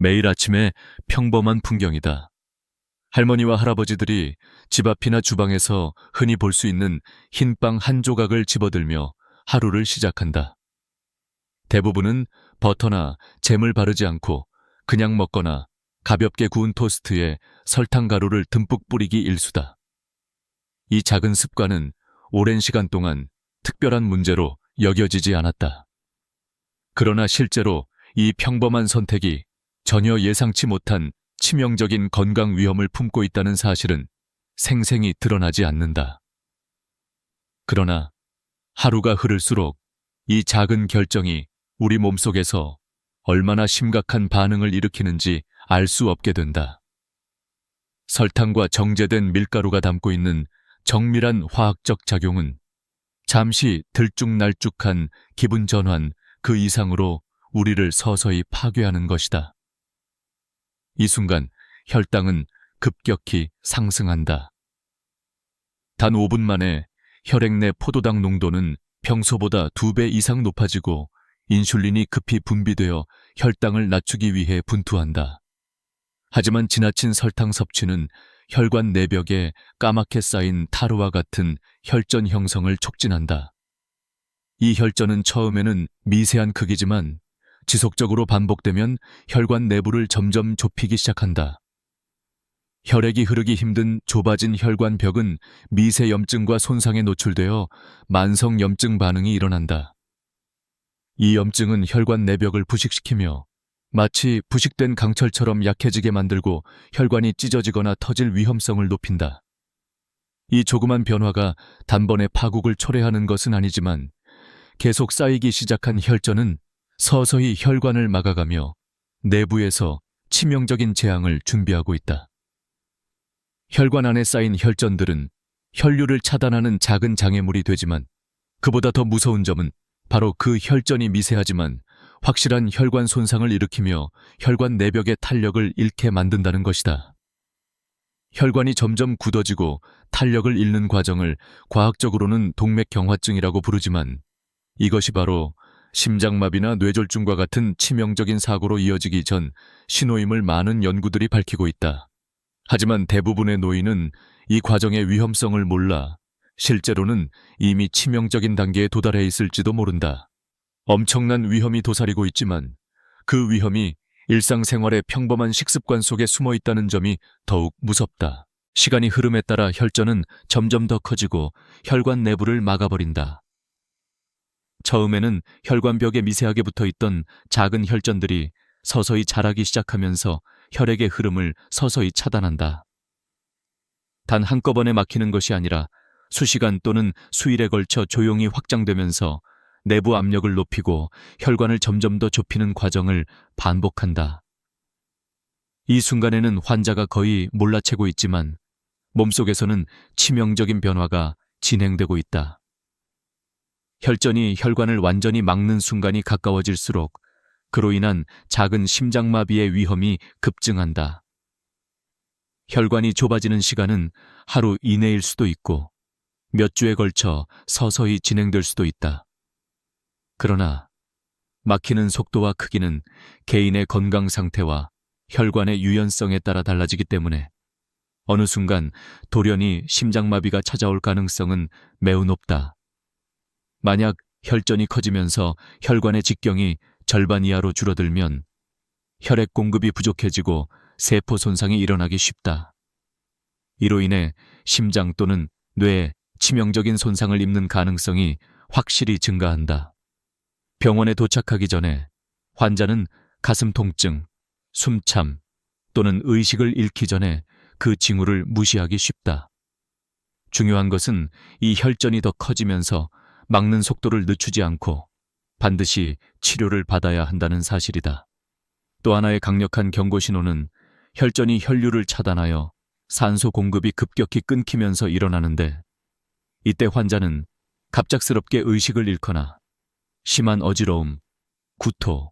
매일 아침에 평범한 풍경이다. 할머니와 할아버지들이 집 앞이나 주방에서 흔히 볼 수 있는 흰빵 한 조각을 집어들며 하루를 시작한다. 대부분은 버터나 잼을 바르지 않고 그냥 먹거나 가볍게 구운 토스트에 설탕 가루를 듬뿍 뿌리기 일수다. 이 작은 습관은 오랜 시간 동안 특별한 문제로 여겨지지 않았다. 그러나 실제로 이 평범한 선택이 전혀 예상치 못한 치명적인 건강 위험을 품고 있다는 사실은 생생히 드러나지 않는다. 그러나 하루가 흐를수록 이 작은 결정이 우리 몸속에서 얼마나 심각한 반응을 일으키는지 알 수 없게 된다. 설탕과 정제된 밀가루가 담고 있는 정밀한 화학적 작용은 잠시 들쭉날쭉한 기분 전환 그 이상으로 우리를 서서히 파괴하는 것이다. 이 순간 혈당은 급격히 상승한다. 단 5분 만에 혈액 내 포도당 농도는 평소보다 2배 이상 높아지고 인슐린이 급히 분비되어 혈당을 낮추기 위해 분투한다. 하지만 지나친 설탕 섭취는 혈관 내벽에 까맣게 쌓인 타르와 같은 혈전 형성을 촉진한다. 이 혈전은 처음에는 미세한 크기지만 지속적으로 반복되면 혈관 내부를 점점 좁히기 시작한다. 혈액이 흐르기 힘든 좁아진 혈관 벽은 미세 염증과 손상에 노출되어 만성 염증 반응이 일어난다. 이 염증은 혈관 내벽을 부식시키며 마치 부식된 강철처럼 약해지게 만들고 혈관이 찢어지거나 터질 위험성을 높인다. 이 조그만 변화가 단번에 파국을 초래하는 것은 아니지만 계속 쌓이기 시작한 혈전은 서서히 혈관을 막아가며 내부에서 치명적인 재앙을 준비하고 있다. 혈관 안에 쌓인 혈전들은 혈류를 차단하는 작은 장애물이 되지만 그보다 더 무서운 점은 바로 그 혈전이 미세하지만 확실한 혈관 손상을 일으키며 혈관 내벽의 탄력을 잃게 만든다는 것이다. 혈관이 점점 굳어지고 탄력을 잃는 과정을 과학적으로는 동맥경화증이라고 부르지만 이것이 바로 심장마비나 뇌졸중과 같은 치명적인 사고로 이어지기 전 신호임을 많은 연구들이 밝히고 있다. 하지만 대부분의 노인은 이 과정의 위험성을 몰라 실제로는 이미 치명적인 단계에 도달해 있을지도 모른다. 엄청난 위험이 도사리고 있지만 그 위험이 일상생활의 평범한 식습관 속에 숨어 있다는 점이 더욱 무섭다. 시간이 흐름에 따라 혈전은 점점 더 커지고 혈관 내부를 막아버린다. 처음에는 혈관벽에 미세하게 붙어있던 작은 혈전들이 서서히 자라기 시작하면서 혈액의 흐름을 서서히 차단한다. 단 한꺼번에 막히는 것이 아니라 수시간 또는 수일에 걸쳐 조용히 확장되면서 내부 압력을 높이고 혈관을 점점 더 좁히는 과정을 반복한다. 이 순간에는 환자가 거의 몰라채고 있지만 몸속에서는 치명적인 변화가 진행되고 있다. 혈전이 혈관을 완전히 막는 순간이 가까워질수록 그로 인한 작은 심장마비의 위험이 급증한다. 혈관이 좁아지는 시간은 하루 이내일 수도 있고 몇 주에 걸쳐 서서히 진행될 수도 있다. 그러나 막히는 속도와 크기는 개인의 건강 상태와 혈관의 유연성에 따라 달라지기 때문에 어느 순간 돌연히 심장마비가 찾아올 가능성은 매우 높다. 만약 혈전이 커지면서 혈관의 직경이 절반 이하로 줄어들면 혈액 공급이 부족해지고 세포 손상이 일어나기 쉽다. 이로 인해 심장 또는 뇌에 치명적인 손상을 입는 가능성이 확실히 증가한다. 병원에 도착하기 전에 환자는 가슴 통증, 숨참 또는 의식을 잃기 전에 그 징후를 무시하기 쉽다. 중요한 것은 이 혈전이 더 커지면서 막는 속도를 늦추지 않고 반드시 치료를 받아야 한다는 사실이다. 또 하나의 강력한 경고 신호는 혈전이 혈류를 차단하여 산소 공급이 급격히 끊기면서 일어나는데 이때 환자는 갑작스럽게 의식을 잃거나 심한 어지러움, 구토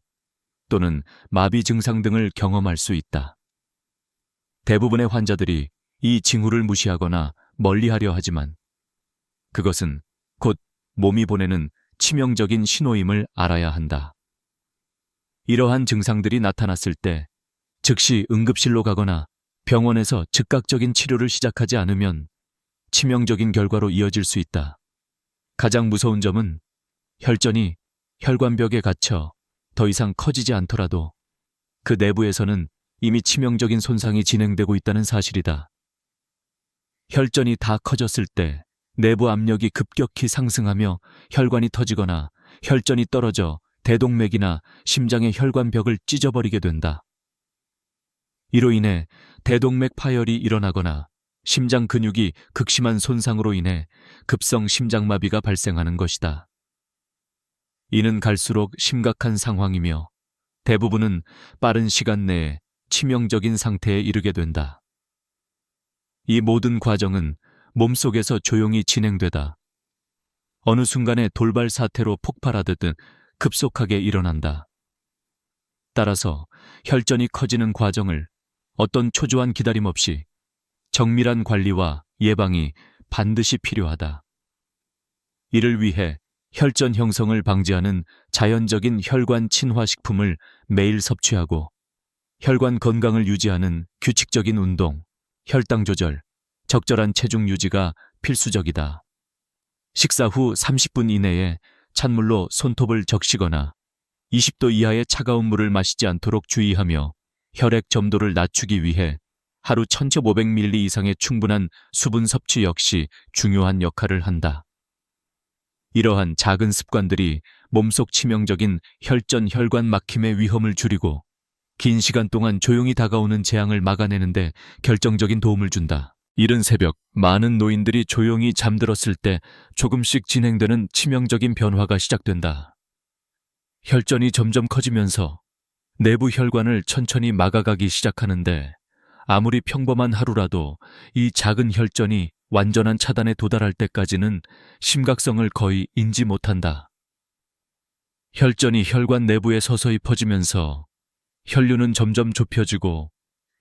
또는 마비 증상 등을 경험할 수 있다. 대부분의 환자들이 이 징후를 무시하거나 멀리하려 하지만 그것은 곧 몸이 보내는 치명적인 신호임을 알아야 한다. 이러한 증상들이 나타났을 때 즉시 응급실로 가거나 병원에서 즉각적인 치료를 시작하지 않으면 치명적인 결과로 이어질 수 있다. 가장 무서운 점은 혈전이 혈관벽에 갇혀 더 이상 커지지 않더라도 그 내부에서는 이미 치명적인 손상이 진행되고 있다는 사실이다. 혈전이 다 커졌을 때 내부 압력이 급격히 상승하며 혈관이 터지거나 혈전이 떨어져 대동맥이나 심장의 혈관벽을 찢어버리게 된다. 이로 인해 대동맥 파열이 일어나거나 심장 근육이 극심한 손상으로 인해 급성 심장마비가 발생하는 것이다. 이는 갈수록 심각한 상황이며 대부분은 빠른 시간 내에 치명적인 상태에 이르게 된다. 이 모든 과정은 몸속에서 조용히 진행되다 어느 순간에 돌발 사태로 폭발하듯 급속하게 일어난다. 따라서 혈전이 커지는 과정을 어떤 초조한 기다림 없이 정밀한 관리와 예방이 반드시 필요하다. 이를 위해 혈전 형성을 방지하는 자연적인 혈관 친화 식품을 매일 섭취하고 혈관 건강을 유지하는 규칙적인 운동, 혈당 조절, 적절한 체중 유지가 필수적이다. 식사 후 30분 이내에 찬물로 손톱을 적시거나 20도 이하의 차가운 물을 마시지 않도록 주의하며 혈액 점도를 낮추기 위해 하루 1500ml 이상의 충분한 수분 섭취 역시 중요한 역할을 한다. 이러한 작은 습관들이 몸속 치명적인 혈전 혈관 막힘의 위험을 줄이고 긴 시간 동안 조용히 다가오는 재앙을 막아내는 데 결정적인 도움을 준다. 이른 새벽 많은 노인들이 조용히 잠들었을 때 조금씩 진행되는 치명적인 변화가 시작된다. 혈전이 점점 커지면서 내부 혈관을 천천히 막아가기 시작하는데 아무리 평범한 하루라도 이 작은 혈전이 완전한 차단에 도달할 때까지는 심각성을 거의 인지 못한다. 혈전이 혈관 내부에 서서히 퍼지면서 혈류는 점점 좁혀지고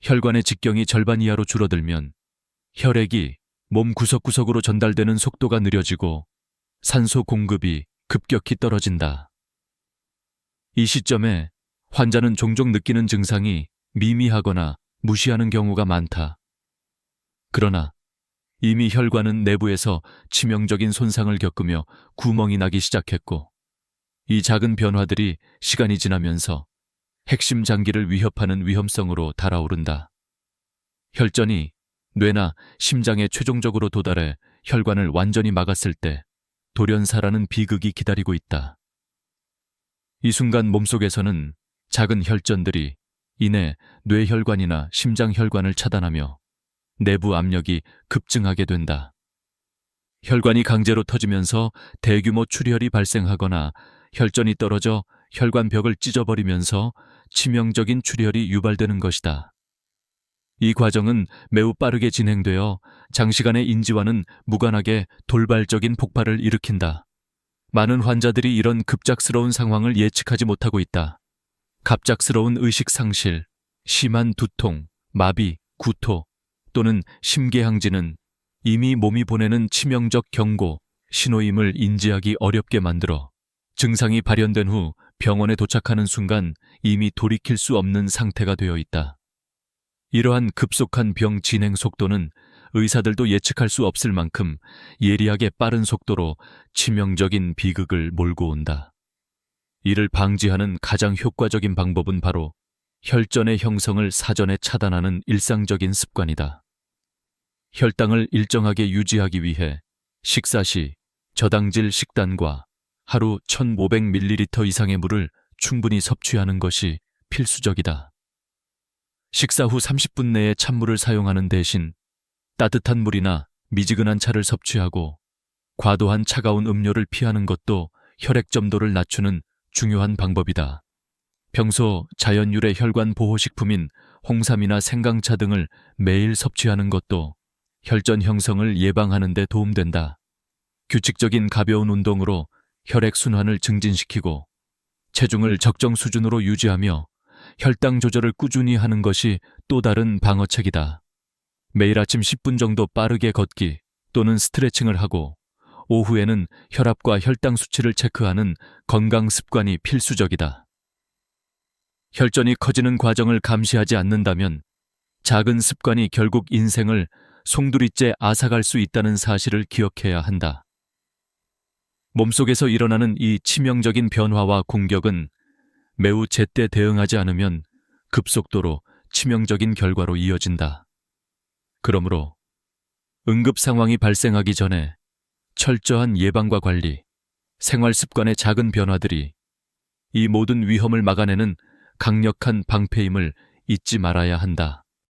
혈관의 직경이 절반 이하로 줄어들면 혈액이 몸 구석구석으로 전달되는 속도가 느려지고 산소 공급이 급격히 떨어진다. 이 시점에 환자는 종종 느끼는 증상이 미미하거나 무시하는 경우가 많다. 그러나 이미 혈관은 내부에서 치명적인 손상을 겪으며 구멍이 나기 시작했고 이 작은 변화들이 시간이 지나면서 핵심 장기를 위협하는 위험성으로 달아오른다. 혈전이 뇌나 심장에 최종적으로 도달해 혈관을 완전히 막았을 때 돌연사라는 비극이 기다리고 있다. 이 순간 몸속에서는 작은 혈전들이 이내 뇌혈관이나 심장혈관을 차단하며 내부 압력이 급증하게 된다. 혈관이 강제로 터지면서 대규모 출혈이 발생하거나 혈전이 떨어져 혈관벽을 찢어버리면서 치명적인 출혈이 유발되는 것이다. 이 과정은 매우 빠르게 진행되어 장시간의 인지와는 무관하게 돌발적인 폭발을 일으킨다. 많은 환자들이 이런 급작스러운 상황을 예측하지 못하고 있다. 갑작스러운 의식 상실, 심한 두통, 마비, 구토 또는 심계항진은 이미 몸이 보내는 치명적 경고, 신호임을 인지하기 어렵게 만들어 증상이 발현된 후 병원에 도착하는 순간 이미 돌이킬 수 없는 상태가 되어 있다. 이러한 급속한 병 진행 속도는 의사들도 예측할 수 없을 만큼 예리하게 빠른 속도로 치명적인 비극을 몰고 온다. 이를 방지하는 가장 효과적인 방법은 바로 혈전의 형성을 사전에 차단하는 일상적인 습관이다. 혈당을 일정하게 유지하기 위해 식사 시 저당질 식단과 하루 1500ml 이상의 물을 충분히 섭취하는 것이 필수적이다. 식사 후 30분 내에 찬물을 사용하는 대신 따뜻한 물이나 미지근한 차를 섭취하고 과도한 차가운 음료를 피하는 것도 혈액 점도를 낮추는 중요한 방법이다. 평소 자연유래 혈관 보호식품인 홍삼이나 생강차 등을 매일 섭취하는 것도 혈전 형성을 예방하는 데 도움된다. 규칙적인 가벼운 운동으로 혈액 순환을 증진시키고 체중을 적정 수준으로 유지하며 혈당 조절을 꾸준히 하는 것이 또 다른 방어책이다. 매일 아침 10분 정도 빠르게 걷기 또는 스트레칭을 하고 오후에는 혈압과 혈당 수치를 체크하는 건강 습관이 필수적이다. 혈전이 커지는 과정을 감시하지 않는다면 작은 습관이 결국 인생을 송두리째 앗아갈 수 있다는 사실을 기억해야 한다. 몸속에서 일어나는 이 치명적인 변화와 공격은 매우 제때 대응하지 않으면 급속도로 치명적인 결과로 이어진다. 그러므로 응급 상황이 발생하기 전에 철저한 예방과 관리, 생활 습관의 작은 변화들이 이 모든 위험을 막아내는 강력한 방패임을 잊지 말아야 한다.